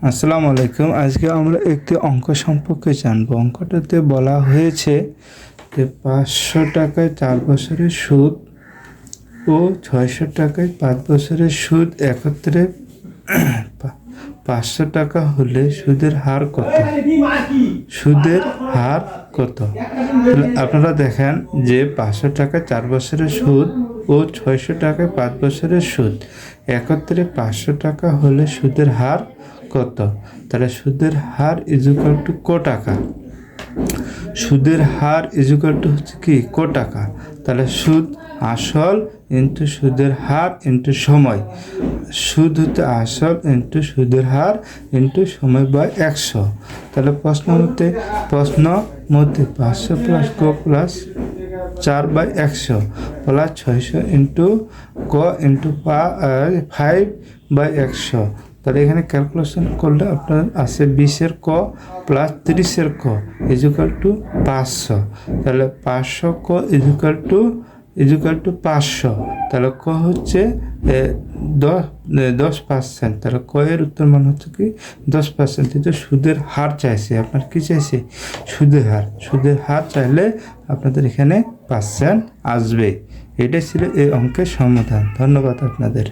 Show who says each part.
Speaker 1: আসসালামু আলাইকুম। আজকে আমরা একটি অঙ্ক সম্পর্কে জানব। অঙ্কটাতে বলা হয়েছে যে 500 টাকায় 4 বছরের সুদ ও 600 টাকায় 5 বছরের সুদ একত্রে 500 টাকা হলে সুদের হার কত? সুদের হার কত? আপনারা দেখেন যে 500 টাকায় 4 বছরের সুদ ও 600 টাকায় 5 বছরের সুদ একত্রে 500 টাকা হলে সুদের হার কত? তাহলে সুদের হার ইজুকাল টু ক টাকা। সুদের হার ইজুকাল টু হচ্ছে কি ক টাকা। তাহলে সুদ আসল ইন্টু সুদের হার ইন্টু সময়। সুদ হচ্ছে আসল ইন্টু সুদের হার ইন্টু সময় বাই 100। তাহলে প্রশ্ন মধ্যে 500 প্লাস ক প্লাস 4/100 প্লাস 600 ইন্টু ক ইন্টু 5/100। তাহলে এখানে ক্যালকুলেশন করলে আপনার আছে 20-এর ক প্লাস 30-এর ক ইজুকাল টু 500। তাহলে 500 ক ইজুকাল টু 500। তাহলে ক হচ্ছে 10%। তাহলে ক এর উত্তর মান হচ্ছে কি 10%। কিন্তু সুদের হার চাইছে, আপনার কি চাইছে? সুদের হার। সুদের হার চাইলে আপনাদের এখানে 5% আসবে। এটাই ছিল এই অঙ্কের সমাধান। ধন্যবাদ আপনাদের।